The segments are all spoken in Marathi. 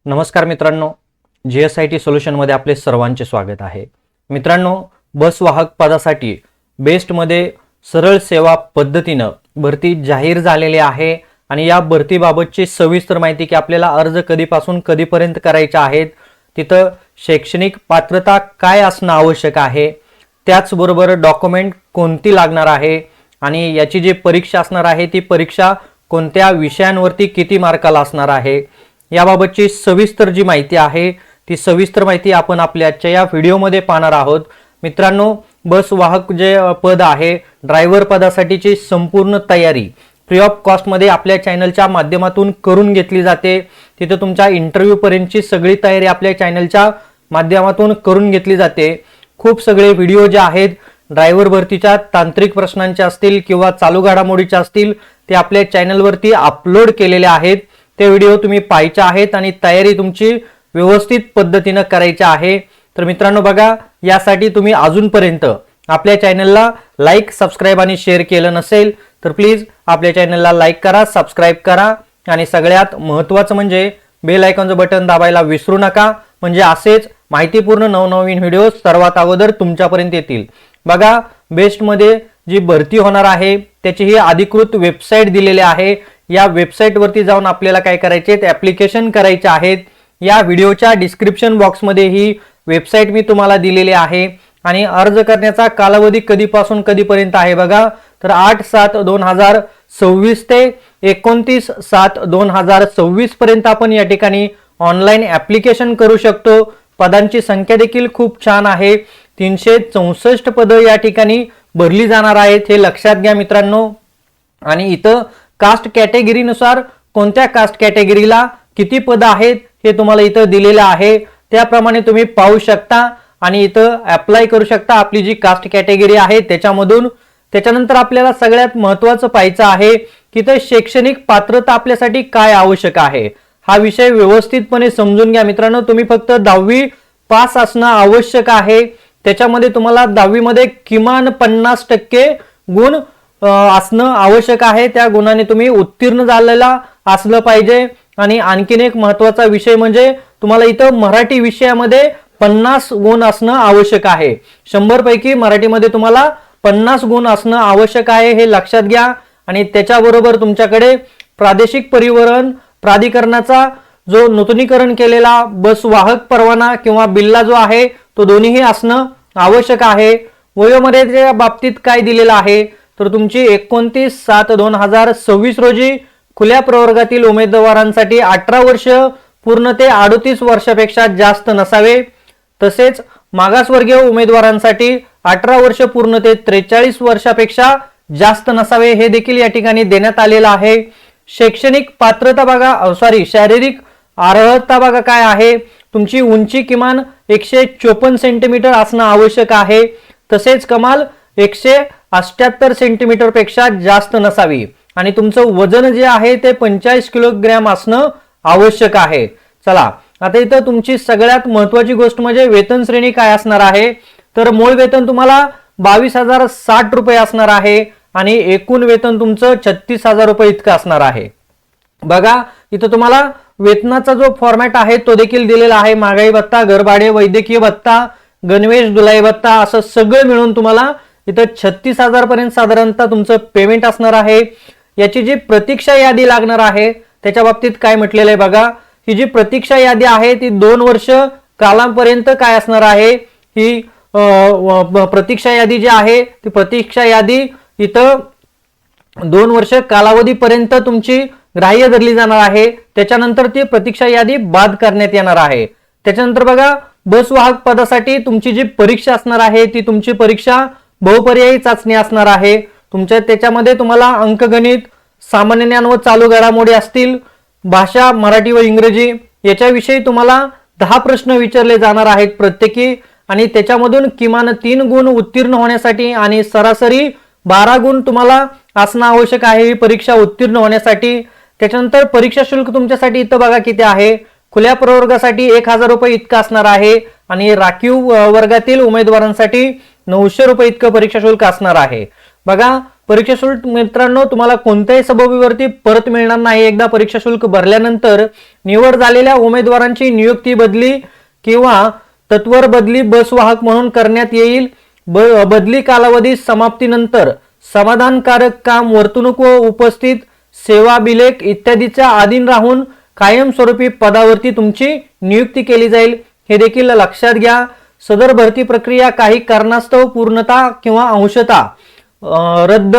नमस्कार मित्रांनो, GSIT सोल्युशनमध्ये आपले सर्वांचे स्वागत आहे। मित्रांनो, बस वाहक पदासाठी बेस्टमध्ये सरळ सेवा पद्धतीने भरती जाहीर झालेली आहे आणि या भरतीबाबतची सविस्तर माहिती की आपल्याला अर्ज कधीपासून कधीपर्यंत करायचे आहेत, तिथं शैक्षणिक पात्रता काय असणं आवश्यक आहे, त्याचबरोबर डॉक्युमेंट कोणती लागणार आहे आणि याची जी परीक्षा असणार आहे ती परीक्षा कोणत्या विषयांवरती किती मार्काला असणार आहे, याबाबतची सविस्तर जी माहिती आहे ती सविस्तर माहिती आपण आपल्या आजच्या या व्हिडिओमध्ये पाहणार आहोत। मित्रांनो, बस वाहक जे पद आहे ड्रायव्हर पदासाठीची संपूर्ण तयारी फ्री ऑफ कॉस्ट मध्ये आपल्या चॅनलच्या माध्यमातून करून घेतली जाते। तिथे तुमच्या इंटरव्ह्यू पर्यंतची सगळी तयारी आपल्या चॅनलच्या माध्यमातून करून घेतली जाते। खूप सगळे व्हिडिओ जे आहेत ड्रायव्हर भरतीच्या तांत्रिक प्रश्नांचे असतील किंवा चालू घडामोडीचे असतील ते आपल्या चॅनलवरती अपलोड केलेले आहेत। ते व्हिडिओ तुम्ही पाहायचे आहेत आणि तयारी तुमची व्यवस्थित पद्धतीने करायची आहे। तर मित्रांनो बघा, यासाठी तुम्ही अजूनपर्यंत आपल्या चॅनलला लाईक, सबस्क्राइब आणि शेअर केलं नसेल तर प्लीज आपल्या चॅनलला लाईक करा, सबस्क्राइब करा आणि सगळ्यात महत्त्वाचं म्हणजे बेल आयकॉनचं बटन दाबायला विसरू नका, म्हणजे असेच माहितीपूर्ण नवनवीन व्हिडिओ सर्वात अगोदर तुमच्यापर्यंत येतील। बघा, बेस्टमध्ये जी भरती होणार आहे त्याची ही अधिकृत वेबसाईट दिलेली आहे। या वेबसाईट वरती जाऊन आपल्याला काय करायचे आहे, ऍप्लिकेशन करायचे आहेत। या व्हिडिओच्या डिस्क्रिप्शन बॉक्समध्ये ही वेबसाईट मी तुम्हाला दिलेली आहे आणि अर्ज करण्याचा कालावधी कधीपासून कधीपर्यंत आहे बघा, तर 8/7/2026 ते 29/7/2026 पर्यंत आपण या ठिकाणी ऑनलाईन ऍप्लिकेशन करू शकतो। पदांची संख्या देखील खूप छान आहे, 364 पद या ठिकाणी भरली जाणार आहेत, हे लक्षात घ्या मित्रांनो। आणि इथं कास्ट कॅटेगरीनुसार कोणत्या कास्ट कॅटेगरीला किती पद आहेत हे तुम्हाला इथं दिलेलं आहे, त्याप्रमाणे तुम्ही पाहू शकता आणि इथं अप्लाय करू शकता आपली जी कास्ट कॅटेगरी आहे त्याच्यामधून। त्याच्यानंतर आपल्याला सगळ्यात महत्त्वाचं पाहायचं आहे की ते शैक्षणिक पात्रता आपल्यासाठी काय आवश्यक आहे, हा विषय व्यवस्थितपणे समजून घ्या मित्रांनो। तुम्ही फक्त 10वी पास असणं आवश्यक आहे, त्याच्यामध्ये तुम्हाला 10वी मध्ये किमान 50% गुण असणं आवश्यक आहे, त्या गुणाने तुम्ही उत्तीर्ण झालेला असलं पाहिजे। आणि आणखीन एक महत्त्वाचा विषय म्हणजे तुम्हाला इथं मराठी विषयामध्ये 50 गुण असणं आवश्यक आहे। 100 पैकी मराठीमध्ये तुम्हाला 50 गुण असणं आवश्यक आहे, हे लक्षात घ्या। आणि त्याच्याबरोबर तुमच्याकडे प्रादेशिक परिवहन प्राधिकरणाचा जो नूतनीकरण केलेला बस वाहक परवाना किंवा बिल्ला जो आहे तो दोन्हीही असणं आवश्यक आहे। वयोमर्यादेच्या बाबतीत काय दिलेलं आहे तर तुमची 29/7/2026 रोजी खुल्या प्रवर्गातील उमेदवारांसाठी 18 वर्ष पूर्ण ते 38 वर्षापेक्षा जास्त नसावे, तसेच मागासवर्गीय उमेदवारांसाठी 18 वर्ष पूर्ण ते 43 वर्षापेक्षा जास्त नसावे, हे देखील या ठिकाणी देण्यात आलेलं आहे। शैक्षणिक पात्रता बघा, शारीरिक अर्हता बघा काय आहे, तुमची उंची किमान 154 सेंटीमीटर असणं आवश्यक आहे, तसेच कमाल 178 सेंटीमीटर पेक्षा जास्त नसावी आणि तुमचं वजन जे आहे ते 45 किलोग्रॅम असणं आवश्यक आहे। चला, आता इथं तुमची सगळ्यात महत्त्वाची गोष्ट म्हणजे वेतन श्रेणी काय असणार आहे, तर मूळ वेतन तुम्हाला 22,060 रुपये असणार आहे आणि एकूण वेतन तुमचं 36,000 रुपये इतकं असणार आहे। बघा, इथं तुम्हाला वेतनाचा जो फॉर्मॅट आहे तो देखील दिलेला आहे, महागाई भत्ता, घरभाडे, वैद्यकीय भत्ता, गणवेश, धुलाई भत्ता असं सगळं मिळून तुम्हाला इथं 36,000 पर्यंत साधारणतः तुमचं पेमेंट असणार आहे। याची जी प्रतीक्षा यादी लागणार आहे त्याच्या बाबतीत काय म्हटलेलं आहे बघा, ही जी प्रतीक्षा यादी आहे ती 2 वर्ष कालापर्यंत काय असणार आहे, ही प्रतीक्षा यादी जी आहे ती प्रतीक्षा यादी इथं 2 वर्ष कालावधीपर्यंत तुमची ग्राह्य धरली जाणार आहे, त्याच्यानंतर ती प्रतीक्षा यादी बाद करण्यात येणार आहे। त्याच्यानंतर बघा, बस वाहक पदासाठी तुमची जी परीक्षा असणार आहे ती तुमची परीक्षा बहुपर्यायी चाचणी असणार आहे। त्याच्यामध्ये तुम्हाला अंकगणित, सामान्य ज्ञान व चालू घडामोडी असतील, भाषा मराठी व इंग्रजी याच्याविषयी तुम्हाला 10 प्रश्न विचारले जाणार आहेत प्रत्येकी, आणि त्याच्यामधून किमान 3 गुण उत्तीर्ण होण्यासाठी आणि सरासरी 12 गुण तुम्हाला असणं आवश्यक आहे ही परीक्षा उत्तीर्ण होण्यासाठी। त्याच्यानंतर परीक्षा शुल्क तुमच्यासाठी इथं बघा किती आहे, खुल्या प्रवर्गासाठी 1,000 रुपये इतकं असणार आहे आणि राखीव वर्गातील उमेदवारांसाठी 900 रुपये इतकं परीक्षा शुल्क असणार आहे। बघा, परीक्षा शुल्क मित्रांनो तुम्हाला कोणत्याही सबबीवरती परत मिळणार नाही। एकदा परीक्षा शुल्क भरल्यानंतर निवड झालेल्या उमेदवारांची नियुक्ती बदली किंवा तत्वर बदली बस वाहक म्हणून करण्यात येईल। बदली कालावधी समाप्तीनंतर समाधानकारक काम, वर्तणूक व उपस्थित सेवाभिलेख इत्यादीच्या अधीन राहून कायमस्वरूपी पदावरती तुमची नियुक्ती केली जाईल, हे देखील लक्षात घ्या। सदर भरती प्रक्रिया काही कारणास्तव पूर्णतः किंवा अंशतः रद्द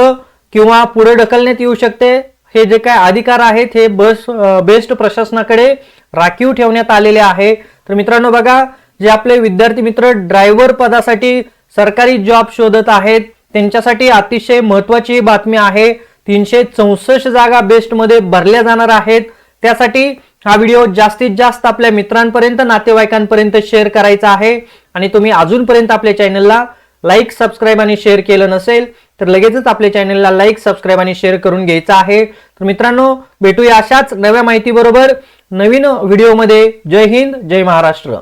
किंवा पुढे ढकलण्यात येऊ शकते। हे जे काय अधिकार आहेत हे बेस्ट प्रशासनाकडे राखीव ठेवण्यात आलेले आहे। तर मित्रांनो बघा, जे आपले विद्यार्थी मित्र ड्रायव्हर पदासाठी सरकारी जॉब शोधत आहेत त्यांच्यासाठी अतिशय महत्त्वाची बातमी आहे। 364 जागा बेस्ट मध्ये भरल्या जाणार आहेत। त्यासाठी हा व्हिडिओ जास्तीत जास्त आपल्या मित्रांपर्यंत, नातेवाईकांपर्यंत शेअर करायचा आहे। आणि तुम्ही अजूनपर्यंत आपल्या चॅनलला लाईक, सबस्क्राईब आणि शेअर केलं नसेल तर लगेचच आपल्या चॅनलला लाईक, सबस्क्राईब आणि शेअर करून घ्यायचं आहे। तर मित्रांनो, भेटूया अशाच नव्या माहिती बरोबर नवीन व्हिडिओमध्ये। जय हिंद, जय महाराष्ट्र।